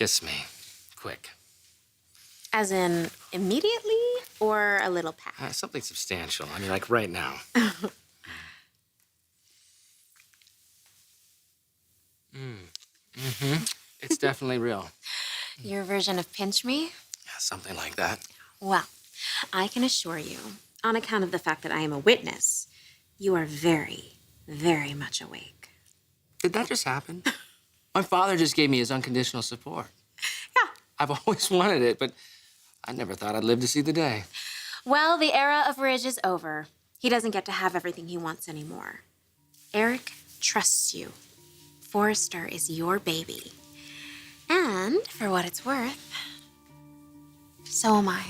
Kiss me. Quick. As in, immediately or a little pat? Something substantial. I mean, like right now. It's definitely real. Your version of pinch me? Yeah, something like that. Well, I can assure you, on account of the fact that I am a witness, you are very, very much awake. Did that just happen? My father just gave me his unconditional support. Yeah. I've always wanted it, but I never thought I'd live to see the day. Well, the era of Ridge is over. He doesn't get to have everything he wants anymore. Eric trusts you. Forrester is your baby. And for what it's worth, so am I.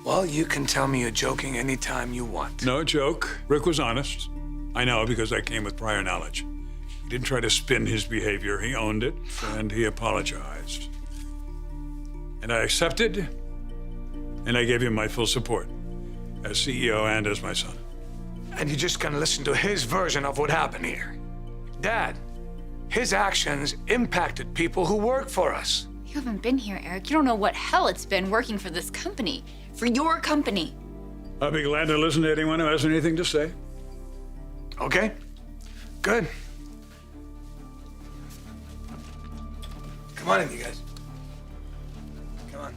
Well, you can tell me you're joking anytime you want. No joke. Rick was honest. I know because I came with prior knowledge. He didn't try to spin his behavior. He owned it, and he apologized. And I accepted, and I gave him my full support as CEO and as my son. And you're just gonna listen to his version of what happened here. Dad, his actions impacted people who work for us. You haven't been here, Eric. You don't know what hell it's been working for this company. For your company. I'll be glad to listen to anyone who has anything to say. Okay, good. Come on in, you guys. Come on.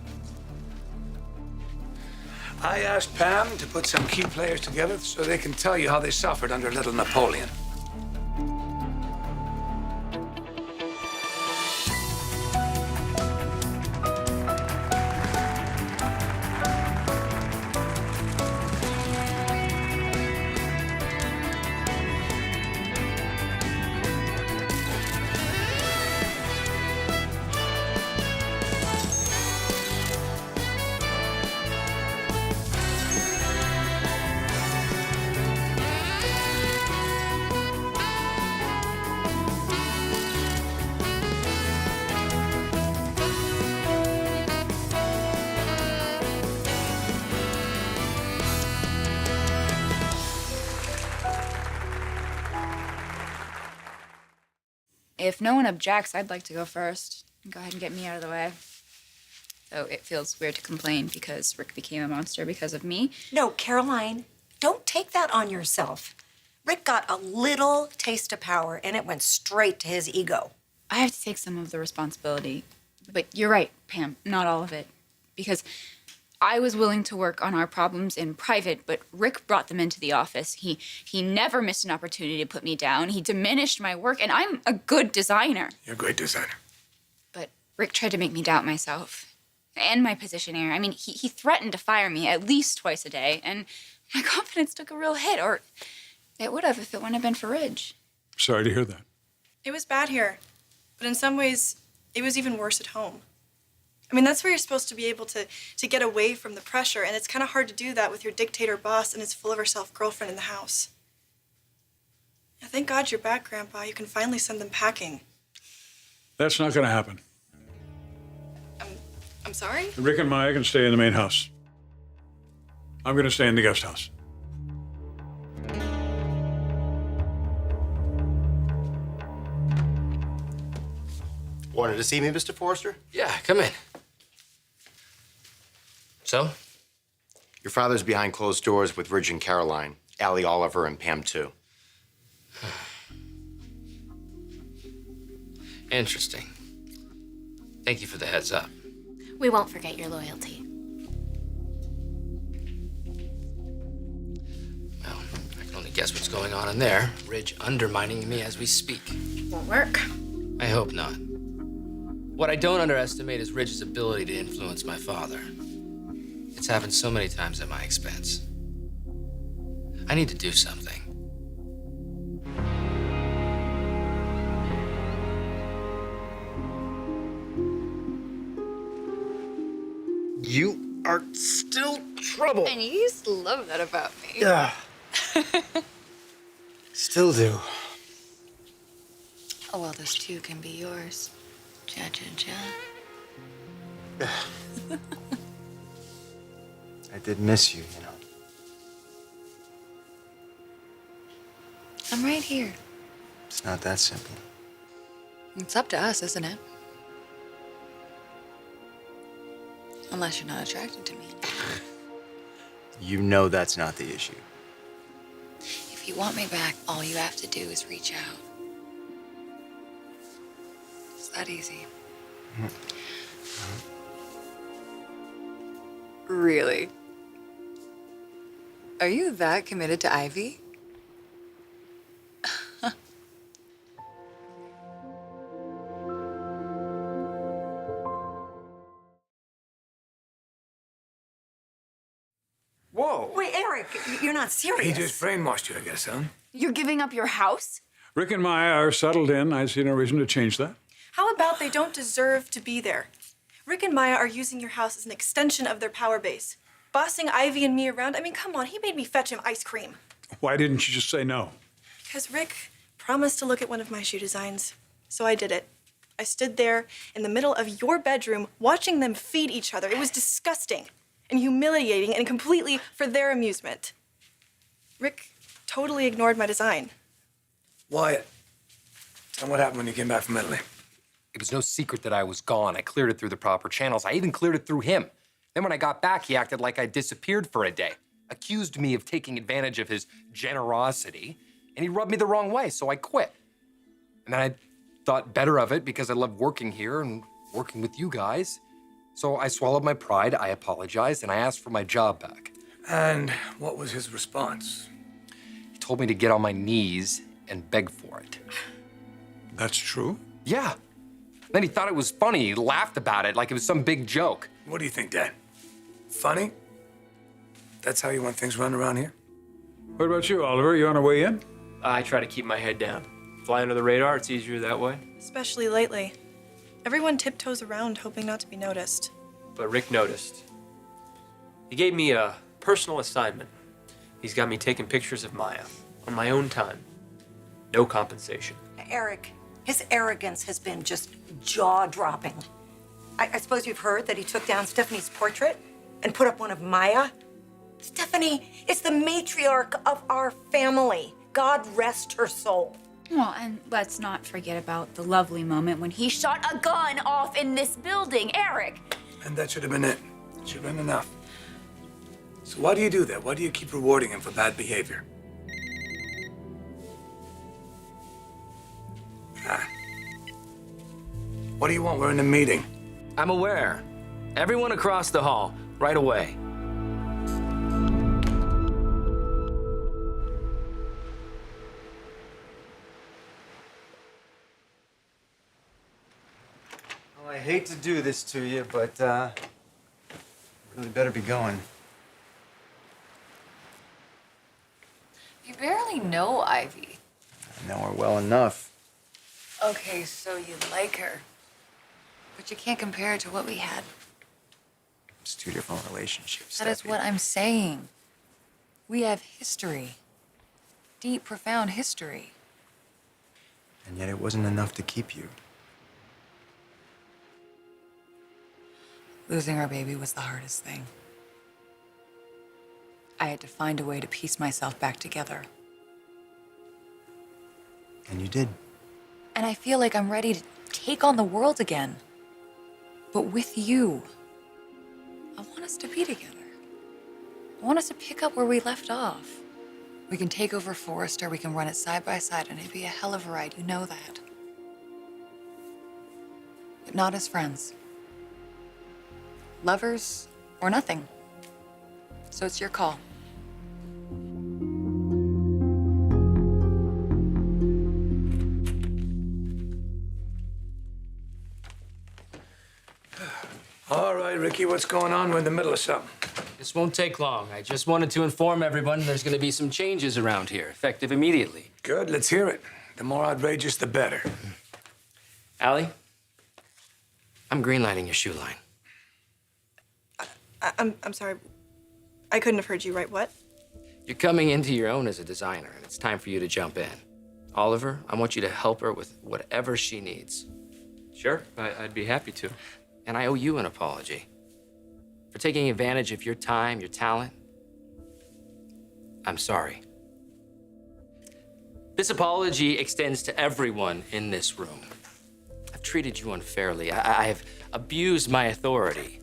I asked Pam to put some key players together so they can tell you how they suffered under little Napoleon. If no one objects, I'd like to go first. Go ahead and get me out of the way. Though it feels weird to complain because Rick became a monster because of me. No, Caroline, don't take that on yourself. Rick got a little taste of power, and it went straight to his ego. I have to take some of the responsibility. But you're right, Pam, not all of it. Because I was willing to work on our problems in private, but Rick brought them into the office. He never missed an opportunity to put me down. He diminished my work, and I'm a good designer. You're a great designer. But Rick tried to make me doubt myself and my position here. I mean, he threatened to fire me at least twice a day, and my confidence took a real hit, or it would have if it wouldn't have been for Ridge. Sorry to hear that. It was bad here, but in some ways, it was even worse at home. I mean, that's where you're supposed to be able to get away from the pressure, and it's kind of hard to do that with your dictator boss and his full-of-herself girlfriend in the house. Yeah, thank God you're back, Grandpa. You can finally send them packing. That's not going to happen. I'm sorry? Rick and Maya can stay in the main house. I'm going to stay in the guest house. Wanted to see me, Mr. Forrester? Yeah, come in. So? Your father's behind closed doors with Ridge and Caroline, Allie Oliver and Pam, too. Interesting. Thank you for the heads up. We won't forget your loyalty. Well, I can only guess what's going on in there. Ridge undermining me as we speak. Won't work. I hope not. What I don't underestimate is Ridge's ability to influence my father. It's happened so many times at my expense. I need to do something. You are still trouble. And you used to love that about me. Yeah. Still do. Oh, well, those two can be yours. Ja. I did miss you, you know. I'm right here. It's not that simple. It's up to us, isn't it? Unless you're not attracted to me. You know that's not the issue. If you want me back, all you have to do is reach out. It's that easy. Really? Are you that committed to Ivy? Whoa. Wait, Eric, you're not serious. He just brainwashed you, I guess, huh? You're giving up your house? Rick and Maya are settled in. I see no reason to change that. How about they don't deserve to be there? Rick and Maya are using your house as an extension of their power base. Bossing Ivy and me around. I mean, come on, he made me fetch him ice cream. Why didn't you just say no? Because Rick promised to look at one of my shoe designs. So I did it. I stood there in the middle of your bedroom watching them feed each other. It was disgusting and humiliating and completely for their amusement. Rick totally ignored my design. Wyatt, tell me what happened when you came back from Italy. It was no secret that I was gone. I cleared it through the proper channels. I even cleared it through him. Then when I got back, he acted like I disappeared for a day, accused me of taking advantage of his generosity, and he rubbed me the wrong way, so I quit. And then I thought better of it because I love working here and working with you guys. So I swallowed my pride, I apologized, and I asked for my job back. And what was his response? He told me to get on my knees and beg for it. That's true? Yeah. Then he thought it was funny. He laughed about it like it was some big joke. What do you think, Dad? Funny? That's how you want things run around here? What about you, Oliver? You on a way in? I try to keep my head down. Fly under the radar, it's easier that way. Especially lately. Everyone tiptoes around hoping not to be noticed. But Rick noticed. He gave me a personal assignment. He's got me taking pictures of Maya on my own time. No compensation. Eric, his arrogance has been just jaw-dropping. I suppose you've heard that he took down Stephanie's portrait and put up one of Maya? Stephanie is the matriarch of our family. God rest her soul. Well, and let's not forget about the lovely moment when he shot a gun off in this building, Eric. And that should have been it. Should have been enough. So why do you do that? Why do you keep rewarding him for bad behavior? What do you want? We're in a meeting. I'm aware. Everyone across the hall, right away. Well, I hate to do this to you, but really better be going. You barely know Ivy. I know her well enough. Okay, so you like her. But you can't compare it to what we had. It's two different relationships. That is Steffi. what I'm saying. We have history. Deep, profound history. And yet it wasn't enough to keep you. Losing our baby was the hardest thing. I had to find a way to piece myself back together. And you did. And I feel like I'm ready to take on the world again. But with you. I want us to be together. I want us to pick up where we left off. We can take over Forrester, we can run it side by side, and it'd be a hell of a ride, you know that. But not as friends. Lovers or nothing. So it's your call. All right, Ricky, what's going on? We're in the middle of something. This won't take long. I just wanted to inform everyone there's going to be some changes around here, effective immediately. Good, let's hear it. The more outrageous, the better. Allie, I'm greenlighting your shoe line. I'm sorry. I couldn't have heard you right. What? You're coming into your own as a designer, and it's time for you to jump in. Oliver, I want you to help her with whatever she needs. Sure, I'd be happy to. And I owe you an apology for taking advantage of your time, your talent. I'm sorry. This apology extends to everyone in this room. I've treated you unfairly. I have abused my authority.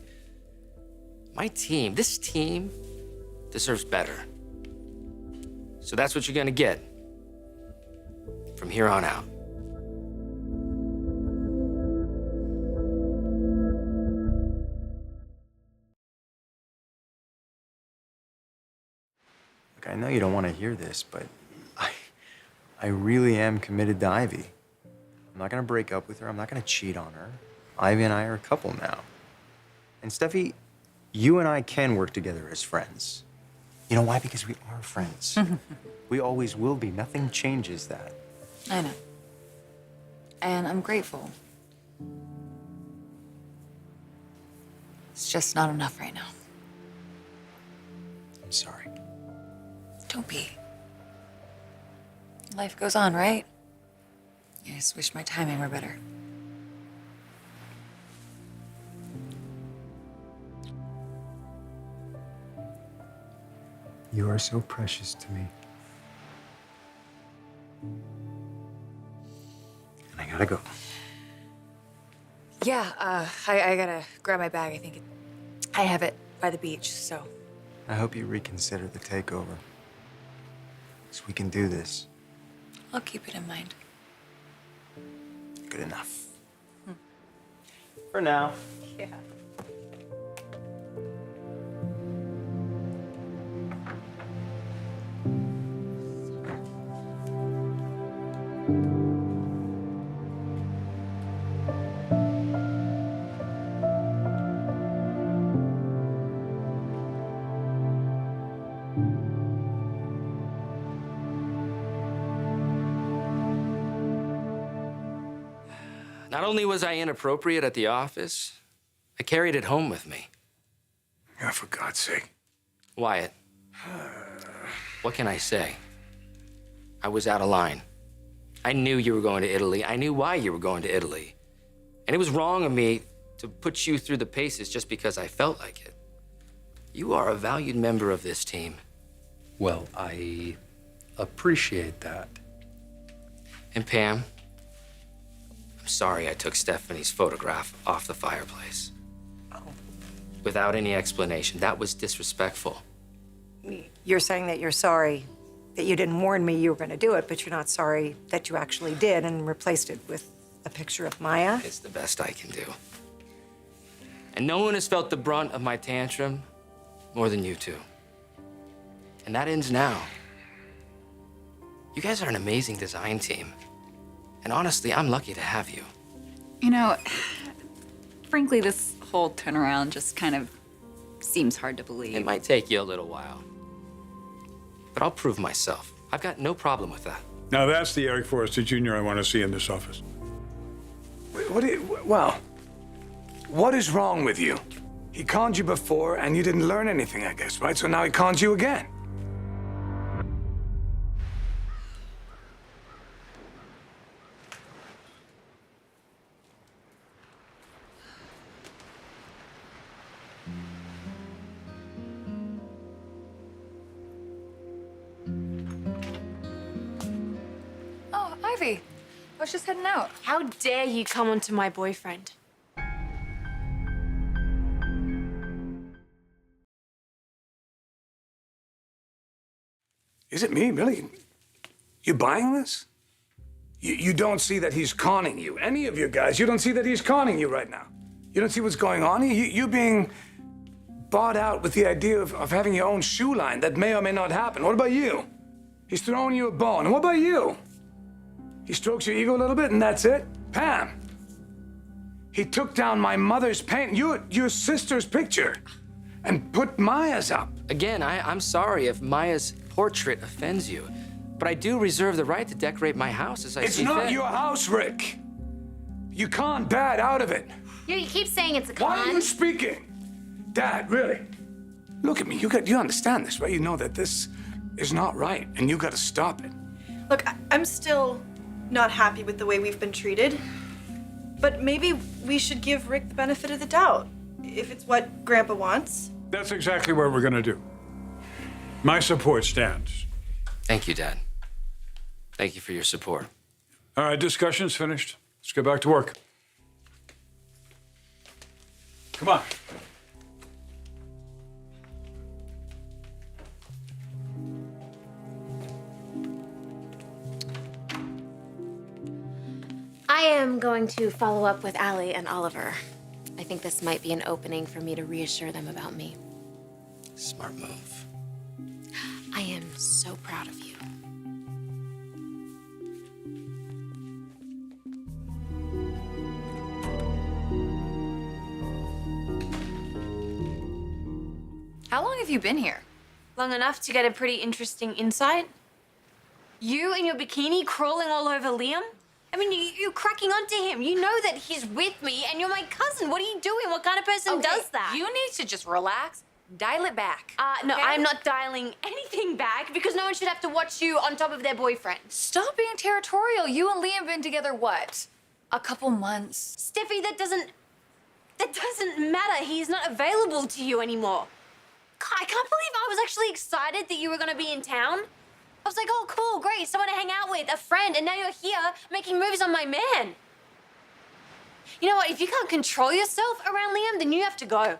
My team, this team, deserves better. So that's what you're gonna get from here on out. Look, I know you don't want to hear this, but I really am committed to Ivy. I'm not going to break up with her. I'm not going to cheat on her. Ivy and I are a couple now. And Steffi, you and I can work together as friends. You know why? Because we are friends. We always will be. Nothing changes that. I know. And I'm grateful. It's just not enough right now. I'm sorry. Don't be. Life goes on, right? I just wish my timing were better. You are so precious to me. And I gotta go. Yeah, I gotta grab my bag. I think I have it by the beach, so. I hope you reconsider the takeover. So we can do this. I'll keep it in mind. Good enough. For now. Yeah. Not only was I inappropriate at the office, I carried it home with me. Yeah, for God's sake. Wyatt, what can I say? I was out of line. I knew you were going to Italy. I knew why you were going to Italy. And it was wrong of me to put you through the paces just because I felt like it. You are a valued member of this team. Well, I appreciate that. And Pam, I'm sorry I took Stephanie's photograph off the fireplace. Without any explanation. That was disrespectful. You're saying that you're sorry that you didn't warn me you were going to do it, but you're not sorry that you actually did and replaced it with a picture of Maya? It's the best I can do. And no one has felt the brunt of my tantrum more than you two. And that ends now. You guys are an amazing design team. And honestly, I'm lucky to have you. You know, frankly, this whole turnaround just kind of seems hard to believe. It might take you a little while. But I'll prove myself. I've got no problem with that. Now that's the Eric Forrester Jr. I want to see in this office. What is wrong with you? He conned you before and you didn't learn anything, I guess, right? So now he cons you again. Oh, Ivy. I was just heading out. How dare you come onto my boyfriend? Is it me, really? You buying this? You don't see that he's conning you. Any of you guys, you don't see that he's conning you right now. You don't see what's going on here? You being bought out with the idea of having your own shoe line that may or may not happen. What about you? He's throwing you a bone. And what about you? He strokes your ego a little bit and that's it? Pam, he took down my mother's paint, your sister's picture, and put Maya's up. Again, I'm sorry if Maya's portrait offends you, but I do reserve the right to decorate my house as I see fit. It's not your house, Rick. You can't bat out of it. You keep saying it's a con. Why are you speaking? Dad, really? Look at me. You understand this, right? You know that this is not right, and you got to stop it. Look, I'm still not happy with the way we've been treated, but maybe we should give Rick the benefit of the doubt, if it's what Grandpa wants. That's exactly what we're going to do. My support stands. Thank you, Dad. Thank you for your support. All right, discussion's finished. Let's get back to work. Come on. I am going to follow up with Allie and Oliver. I think this might be an opening for me to reassure them about me. Smart move. I am so proud of you. How long have you been here? Long enough to get a pretty interesting insight. You in your bikini crawling all over Liam? I mean, you're cracking onto him. You know that he's with me and you're my cousin. What are you doing? What kind of person does that? You need to just relax, dial it back. No, okay? I'm not dialing anything back because no one should have to watch you on top of their boyfriend. Stop being territorial. You and Liam been together what? A couple months. Steffi, that doesn't matter. He's not available to you anymore. God, I can't believe I was actually excited that you were gonna be in town. I was like, oh, cool, great, someone to hang out with, a friend, and now you're here making moves on my man. You know what, if you can't control yourself around Liam, then you have to go.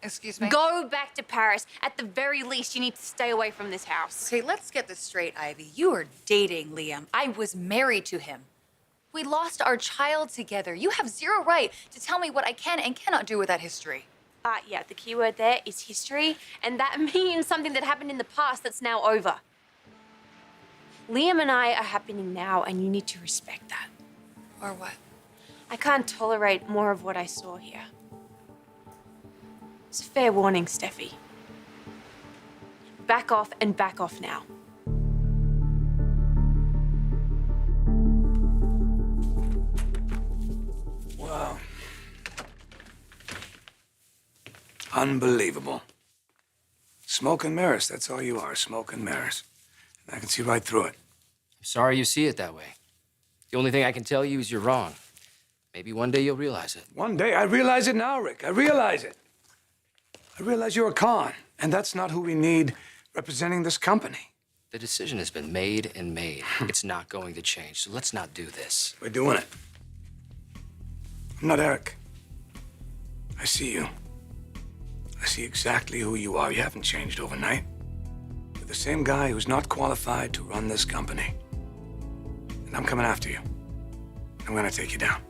Excuse me? Go back to Paris. At the very least, you need to stay away from this house. Okay, let's get this straight, Ivy. You are dating Liam. I was married to him. We lost our child together. You have zero right to tell me what I can and cannot do with that history. Yeah, the key word there is history, and that means something that happened in the past that's now over. Liam and I are happening now, and you need to respect that. Or what? I can't tolerate more of what I saw here. It's a fair warning, Steffi. Back off and back off now. Wow. Unbelievable. Smoke and mirrors, that's all you are, smoke and mirrors. And I can see right through it. I'm sorry you see it that way. The only thing I can tell you is you're wrong. Maybe one day you'll realize it. One day, I realize it now, Rick. I realize it. I realize you're a con, and that's not who we need representing this company. The decision has been made and made. It's not going to change, so let's not do this. We're doing it. I'm not Eric. I see you. I see exactly who you are. You haven't changed overnight. You're the same guy who's not qualified to run this company. And I'm coming after you. I'm gonna take you down.